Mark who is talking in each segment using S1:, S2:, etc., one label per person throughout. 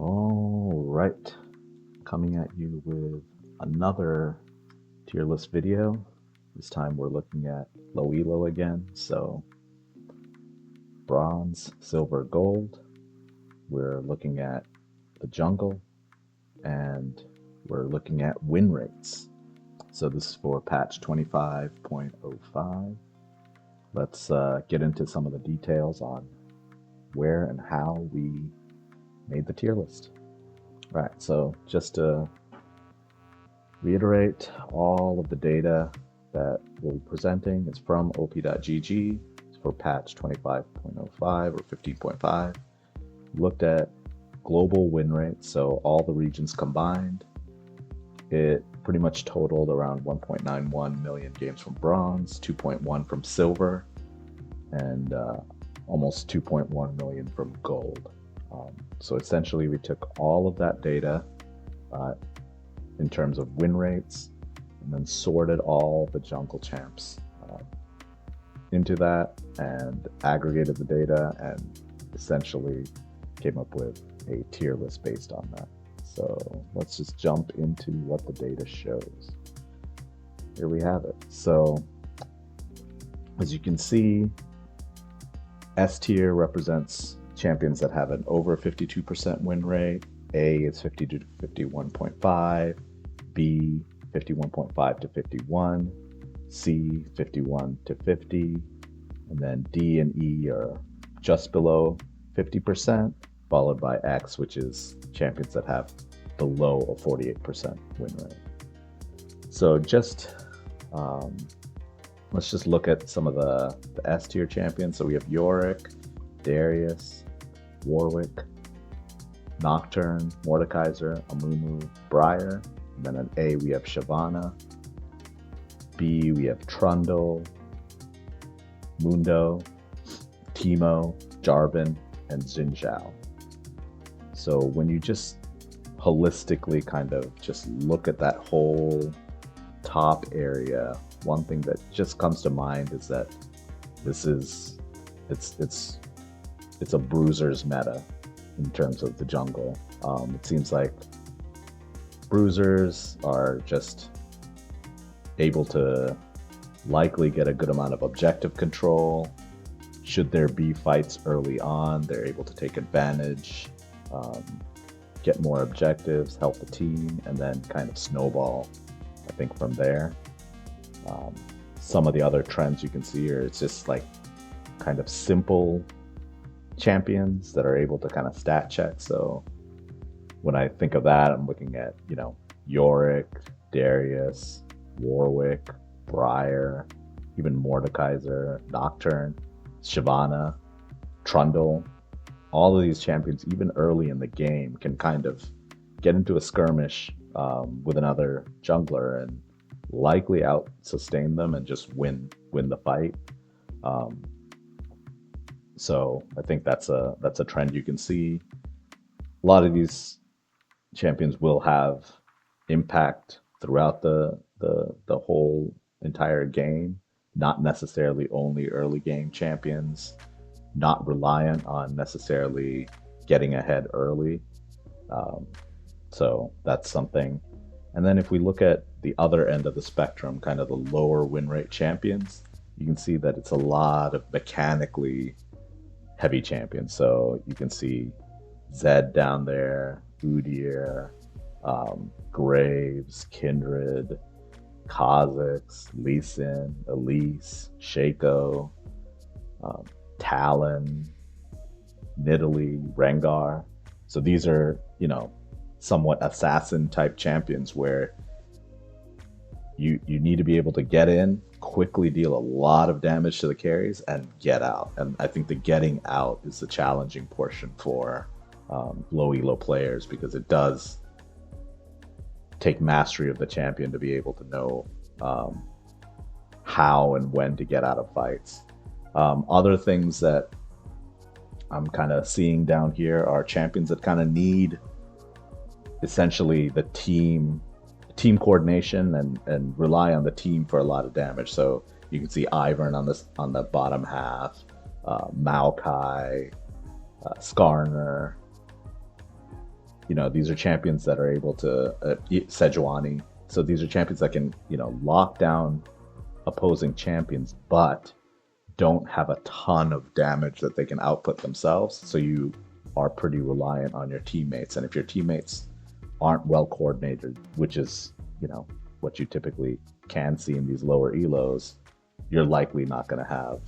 S1: All right, coming at you with another tier list video. This time we're looking at low elo again. So bronze, silver, gold. We're looking at the jungle and we're looking at win rates. So this is for patch 25.05. Let's get into some of the details on where and how we made the tier list. All right, so just to reiterate, all of the data that we'll be presenting is from op.gg. It's for patch 25.05 or 15.5. Looked at global win rates, so all the regions combined. It pretty much totaled around 1.91 million games from bronze, 2.1 from silver, and almost 2.1 million from gold. So essentially we took all of that data in terms of win rates and then sorted all the jungle champs into that and aggregated the data and essentially came up with a tier list based on that. So let's just jump into what the data shows. Here we have it. So as you can see, S tier represents champions that have an over 52% win rate. A is 50 to 51.5, B 51.5 to 51, C 51 to 50, and then D and E are just below 50%, followed by X, which is champions that have below a 48% win rate. So just let's just look at some of the S tier champions. So we have Yorick, Darius, Warwick, Nocturne, Mordekaiser, Amumu, Briar. And then at A we have Shyvana. B we have Trundle, Mundo, Teemo, Jarvan, and Xin Zhao. So when you just holistically kind of just look at that whole top area, one thing that just comes to mind is that this is it's a bruiser's meta in terms of the jungle. It seems like bruisers are just able to likely get a good amount of objective control. Should there be fights early on, they're able to take advantage, get more objectives, help the team, and then kind of snowball, I think, from there. Some of the other trends you can see are it's just like kind of simple champions that are able to kind of stat check. So when I think of that, I'm looking at, Yorick, Darius, Warwick, Briar, even Mordekaiser, Nocturne, Shyvana, Trundle. All of these champions, even early in the game, can kind of get into a skirmish with another jungler and likely out sustain them and just win the fight. So I think that's a trend you can see. A lot of these champions will have impact throughout the whole entire game, not necessarily only early game champions, not reliant on necessarily getting ahead early. So that's something. And then if we look at the other end of the spectrum, kind of the lower win rate champions, you can see that it's a lot of mechanically heavy champions. So you can see Zed down there, Udyr, Graves, Kindred, Kha'Zix, Lee Sin, Elise, Shaco, Talon, Nidalee, Rengar. So these are, somewhat assassin type champions where you need to be able to get in, quickly deal a lot of damage to the carries, and get out. And I think the getting out is the challenging portion for low elo players, because it does take mastery of the champion to be able to know how and when to get out of fights. Other things that I'm kind of seeing down here are champions that kind of need essentially the team coordination and rely on the team for a lot of damage. So you can see Ivern on the bottom half, Maokai, Skarner, these are champions that are able to, Sejuani. So these are champions that can, lock down opposing champions, but don't have a ton of damage that they can output themselves. So you are pretty reliant on your teammates. And if your teammates aren't well coordinated, which is, what you typically can see in these lower elos, you're likely not going to have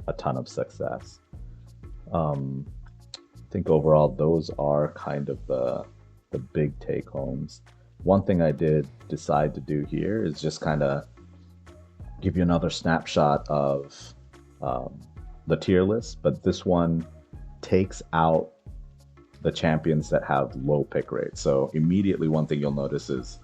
S1: a ton of success. I think overall, those are kind of the big take homes. One thing I did decide to do here is just kind of give you another snapshot of the tier list, but this one takes out the champions that have low pick rates. So immediately, one thing you'll notice is,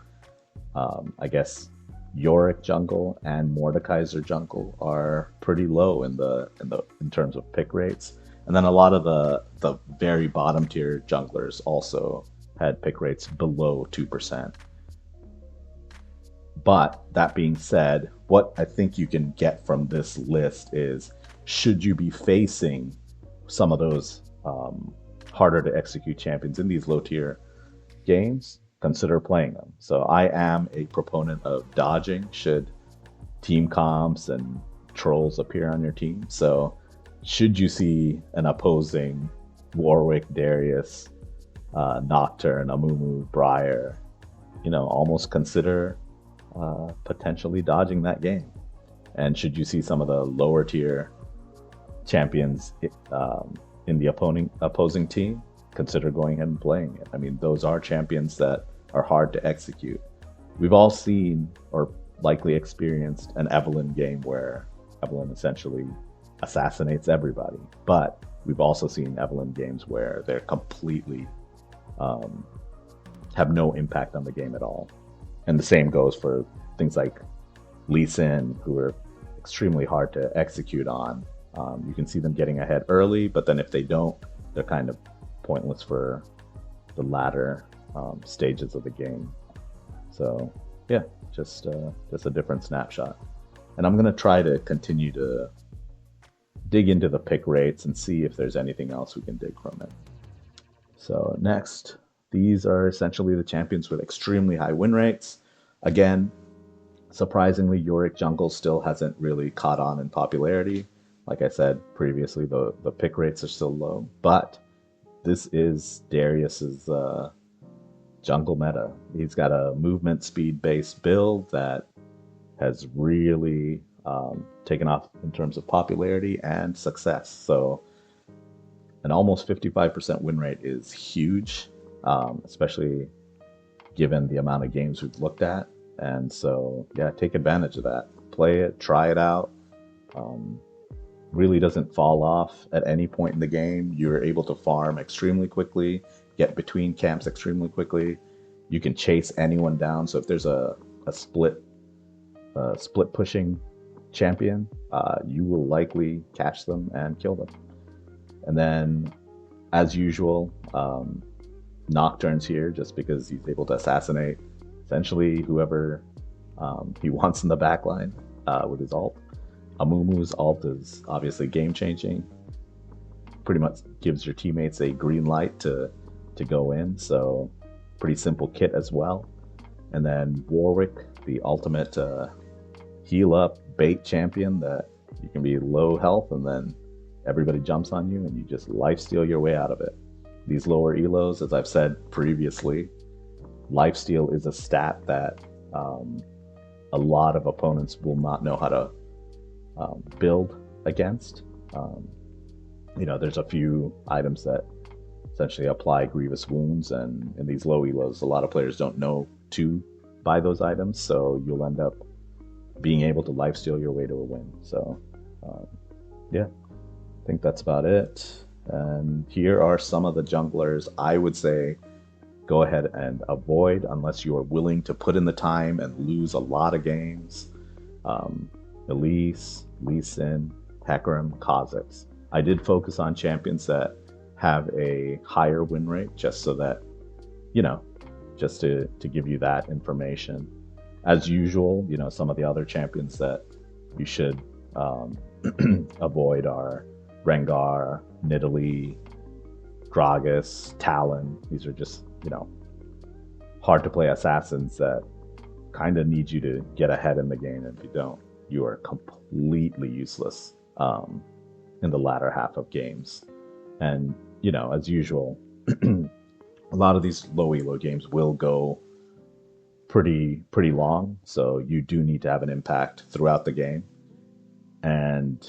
S1: I guess, Yorick jungle and Mordekaiser jungle are pretty low in terms of pick rates, and then a lot of the very bottom tier junglers also had pick rates below 2%. But that being said, what I think you can get from this list is, should you be facing some of those harder to execute champions in these low tier games, consider playing them. So I am a proponent of dodging should team comps and trolls appear on your team. So should you see an opposing Warwick, Darius, Nocturne, Amumu, Briar, almost consider potentially dodging that game. And should you see some of the lower tier champions in the opposing team, consider going ahead and playing it. I mean, those are champions that are hard to execute. We've all seen or likely experienced an Evelynn game where Evelynn essentially assassinates everybody, but we've also seen Evelynn games where they're completely have no impact on the game at all. And the same goes for things like Lee Sin, who are extremely hard to execute on. You can see them getting ahead early, but then if they don't, they're kind of pointless for the latter stages of the game. So yeah, just a different snapshot. And I'm gonna try to continue to dig into the pick rates and see if there's anything else we can dig from it. So next, these are essentially the champions with extremely high win rates. Again, surprisingly, Yorick jungle still hasn't really caught on in popularity. Like I said previously, the pick rates are still low, but this is Darius's jungle meta. He's got a movement speed based build that has really taken off in terms of popularity and success. So an almost 55% win rate is huge, especially given the amount of games we've looked at. And so, yeah, take advantage of that. Play it, try it out. Really doesn't fall off at any point in the game. You're able to farm extremely quickly, get between camps extremely quickly. You can chase anyone down. So if there's a split pushing champion, you will likely catch them and kill them. And then, as usual, Nocturne's here just because he's able to assassinate essentially whoever he wants in the backline with his ult. Amumu's ult is obviously game-changing. Pretty much gives your teammates a green light to go in, so pretty simple kit as well. And then Warwick, the ultimate heal-up bait champion that you can be low health and then everybody jumps on you and you just lifesteal your way out of it. These lower elos, as I've said previously, lifesteal is a stat that a lot of opponents will not know how to build against. There's a few items that essentially apply grievous wounds, and in these low elos, a lot of players don't know to buy those items, so you'll end up being able to lifesteal your way to a win. So yeah, I think that's about it. And here are some of the junglers I would say go ahead and avoid unless you are willing to put in the time and lose a lot of games. Elise, Lee Sin, Hecarim, Kha'Zix. I did focus on champions that have a higher win rate just so that, just to give you that information. As usual, some of the other champions that you should avoid are Rengar, Nidalee, Gragas, Talon. These are just, hard to play assassins that kind of need you to get ahead in the game. If you don't, you are completely useless in the latter half of games. And, as usual, a lot of these low elo games will go pretty long, so you do need to have an impact throughout the game. And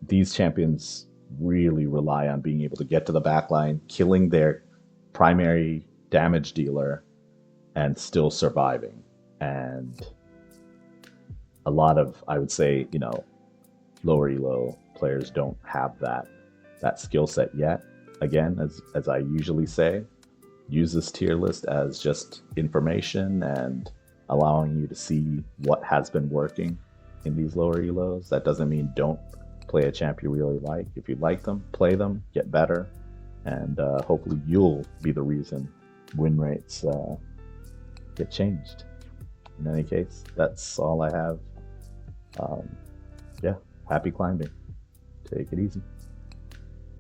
S1: these champions really rely on being able to get to the backline, killing their primary damage dealer, and still surviving. And a lot of, I would say, lower elo players don't have that skill set yet. Again, as I usually say, use this tier list as just information and allowing you to see what has been working in these lower elos. That doesn't mean don't play a champ you really like. If you like them, play them, get better, and hopefully you'll be the reason win rates get changed. In any case, that's all I have. Happy climbing. Take it easy.